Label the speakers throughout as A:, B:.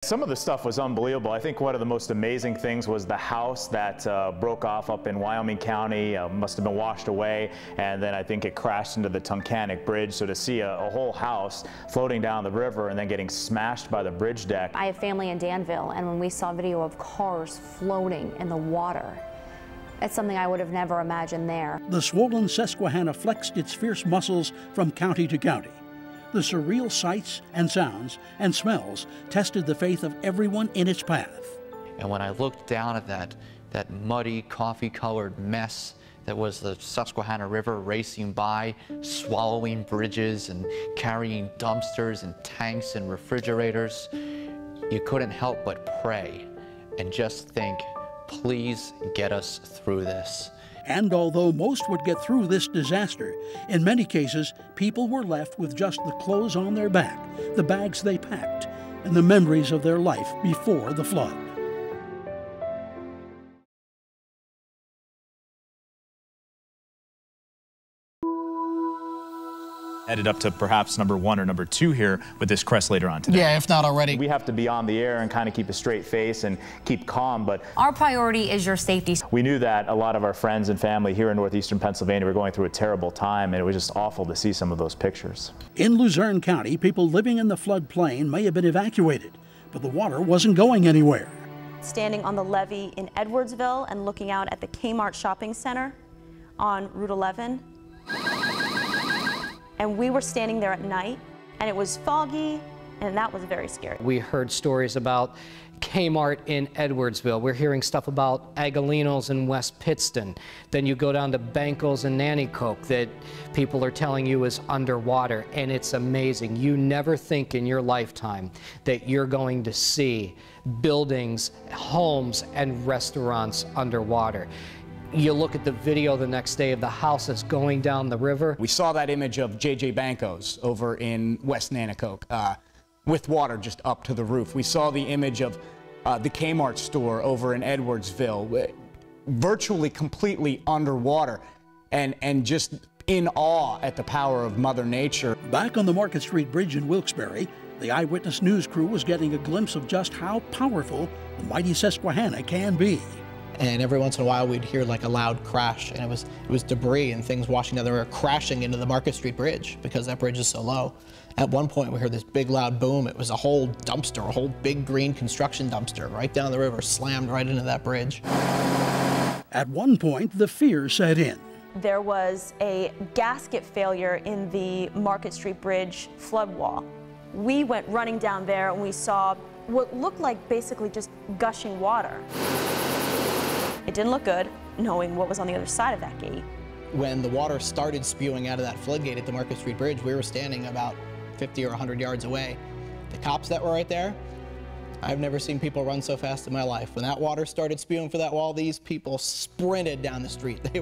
A: Some of the stuff was unbelievable. I think one of the most amazing things was the house that broke off up in Wyoming County, must have been washed away, and then I think it crashed into the Tunkhannock Bridge. So to see a whole house floating down the river and then getting smashed by the bridge deck.
B: I have family in Danville, and when we saw video of cars floating in the water, it's something I would have never imagined there.
C: The swollen Susquehanna flexed its fierce muscles from county to county. The surreal sights and sounds and smells tested the faith of everyone in its path.
D: And when I looked down at that muddy, coffee-colored mess that was the Susquehanna River racing by, swallowing bridges and carrying dumpsters and tanks and refrigerators, you couldn't help but pray and just think, please get us through this.
C: And although most would get through this disaster, in many cases, people were left with just the clothes on their back, the bags they packed, and the memories of their life before the flood.
E: Headed up to perhaps number 1 or number 2 here with this crest later on today.
F: Yeah, if not already.
A: We have to be on the air and kind of keep a straight face and keep calm, but
B: Our priority is your safety.
A: we knew that a lot of our friends and family here in northeastern Pennsylvania were going through a terrible time, and it was just awful to see some of those pictures.
C: In Luzerne County, people living in the floodplain may have been evacuated, but the water wasn't going anywhere.
G: Standing on the levee in Edwardsville and looking out at the Kmart shopping center on Route 11. And we were standing there at night, and it was foggy, and that was very scary.
F: We heard stories about Kmart in Edwardsville. We're hearing stuff about Agolinos in West Pittston. Then you go down to Banco's and Nanticoke that people are telling you is underwater, and it's amazing. You never think in your lifetime that you're going to see buildings, homes, and restaurants underwater. You look at the video the next day of the houses going down the river.
H: We saw that image of J.J. Banco's over in West Nanticoke with water just up to the roof. We saw the image of the Kmart store over in Edwardsville, virtually completely underwater, and just in awe at the power of Mother Nature.
C: Back on the Market Street Bridge in Wilkes-Barre, the Eyewitness News crew was getting a glimpse of just how powerful the mighty Susquehanna can be.
I: And every once in a while we'd hear like a loud crash, and it was debris and things washing down the river, crashing into the Market Street Bridge because that bridge is so low. At one point we heard this big loud boom. It was a whole dumpster, a whole big green construction dumpster right down the river, slammed right into that bridge.
C: At one point, the fear set in.
G: There was a gasket failure in the Market Street Bridge flood wall. We went running down there and we saw what looked like basically just gushing water. It didn't look good, knowing what was on the other side of that gate.
I: When the water started spewing out of that floodgate at the Market Street Bridge, we were standing about 50 or 100 yards away. The cops that were right there, I've never seen people run so fast in my life. When that water started spewing for that wall, these people sprinted down the street. They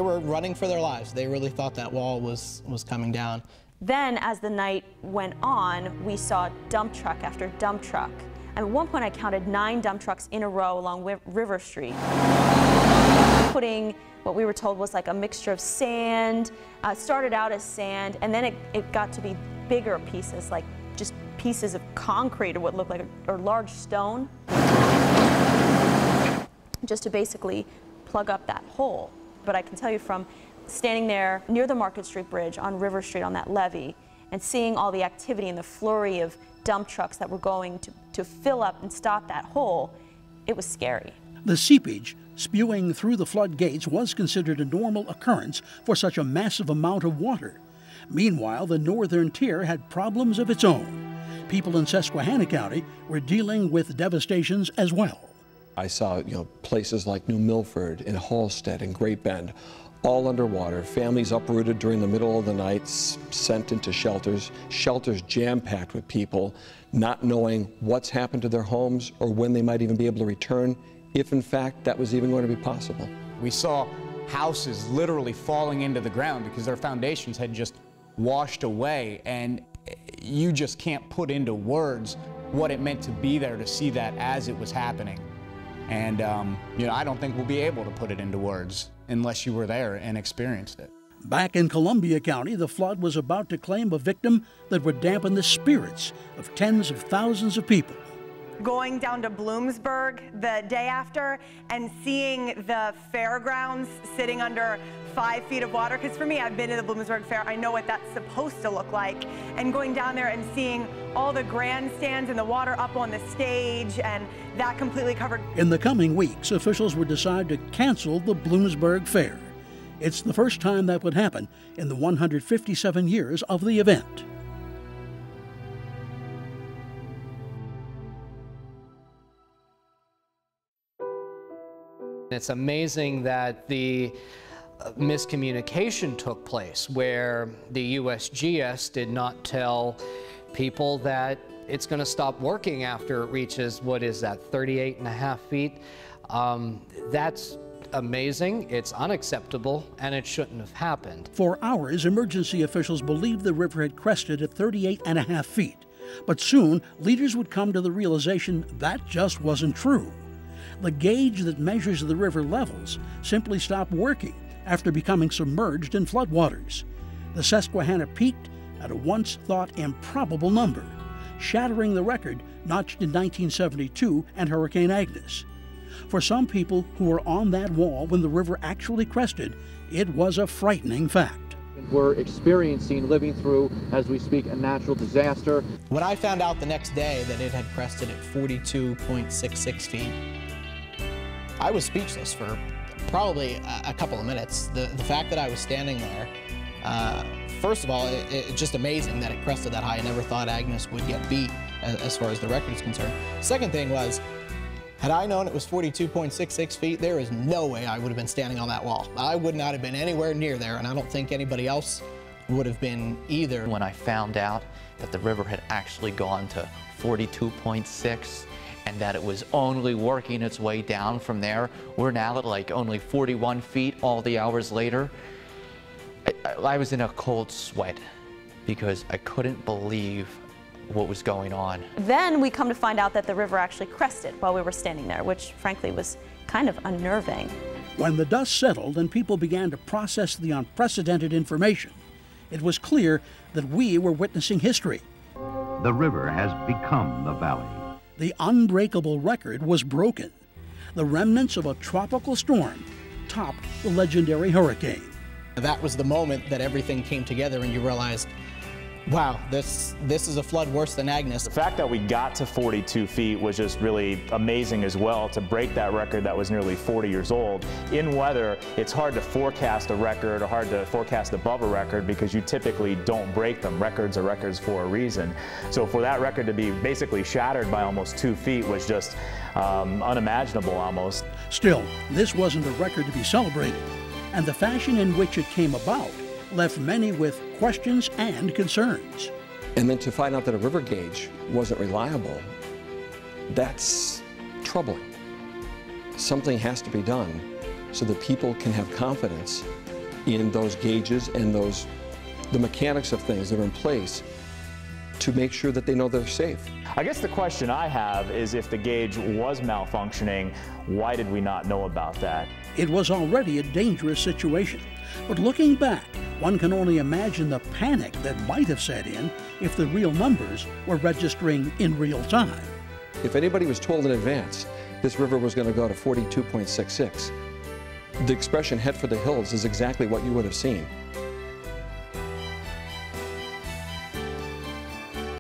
I: were running for their lives. They really thought that wall was coming down.
G: Then, as the night went on, we saw dump truck after dump truck. And at one point I counted 9 dump trucks in a row along River Street, putting what we were told was like a mixture of sand. Started out as sand, and then it got to be bigger pieces, like just pieces of concrete or what looked like a large stone, just to basically plug up that hole. But I can tell you from standing there near the Market Street Bridge on River Street on that levee and seeing all the activity and the flurry of dump trucks that were going to fill up and stop that hole, it was scary.
C: The seepage spewing through the floodgates was considered a normal occurrence for such a massive amount of water. Meanwhile, the northern tier had problems of its own. People in Susquehanna County were dealing with devastations as well.
J: I saw, places like New Milford and Halstead and Great Bend, all underwater, families uprooted during the middle of the night, sent into shelters jam-packed with people, not knowing what's happened to their homes or when they might even be able to return, if in fact that was even going to be possible.
H: We saw houses literally falling into the ground because their foundations had just washed away, and you just can't put into words what it meant to be there to see that as it was happening. And I don't think we'll be able to put it into words unless you were there and experienced it.
C: Back in Columbia County, the flood was about to claim a victim that would dampen the spirits of tens of thousands of people.
K: going down to Bloomsburg the day after and seeing the fairgrounds sitting under 5 feet of water, because for me, I've been to the Bloomsburg Fair, I know what that's supposed to look like, and going down there and seeing all the grandstands and the water up on the stage and that completely covered.
C: In the coming weeks, officials would decide to cancel the Bloomsburg Fair. It's the first time that would happen in the 157 years of the event.
F: It's amazing that the miscommunication took place where the USGS did not tell people that it's going to stop working after it reaches, what is that, 38.5 feet? That's amazing, it's unacceptable, and it shouldn't have happened.
C: For hours, emergency officials believed the river had crested at 38.5 feet. But soon, leaders would come to the realization that just wasn't true. The gauge that measures the river levels simply stopped working after becoming submerged in floodwaters. The Susquehanna peaked at a once-thought improbable number, shattering the record notched in 1972 and Hurricane Agnes. For some people who were on that wall when the river actually crested, it was a frightening fact.
L: We're experiencing, living through, as we speak, a natural disaster.
I: When I found out the next day that it had crested at 42.66 feet, I was speechless for probably a couple of minutes. The fact that I was standing there, first of all, it's just amazing that it crested that high. I never thought Agnes would get beat as far as the record is concerned. Second thing was, had I known it was 42.66 feet, there is no way I would have been standing on that wall. I would not have been anywhere near there, and I don't think anybody else would have been either.
D: When I found out that the river had actually gone to 42.6 and that it was only working its way down from there, we're now at like only 41 feet all the hours later, I was in a cold sweat because I couldn't believe what was going on.
G: Then we come to find out that the river actually crested while we were standing there, which frankly was kind of unnerving.
C: When the dust settled and people began to process the unprecedented information, it was clear that we were witnessing history.
M: The river has become the valley.
C: The unbreakable record was broken. The remnants of a tropical storm topped the legendary hurricane.
I: That was the moment that everything came together and you realized, wow, this is a flood worse than Agnes.
A: The fact that we got to 42 feet was just really amazing as well, to break that record that was nearly 40 years old. In weather, it's hard to forecast a record or hard to forecast above a record because you typically don't break them. Records are records for a reason. So for that record to be basically shattered by almost 2 feet was just unimaginable almost.
C: Still, this wasn't a record to be celebrated, and the fashion in which it came about left many with questions and concerns.
J: And then to find out that a river gauge wasn't reliable, that's troubling. Something has to be done so that people can have confidence in those gauges and the mechanics of things that are in place to make sure that they know they're safe.
A: I guess the question I have is, if the gauge was malfunctioning, why did we not know about that?
C: It was already a dangerous situation. But looking back, one can only imagine the panic that might have set in if the real numbers were registering in real time.
J: If anybody was told in advance this river was going to go to 42.66, the expression head for the hills is exactly what you would have seen.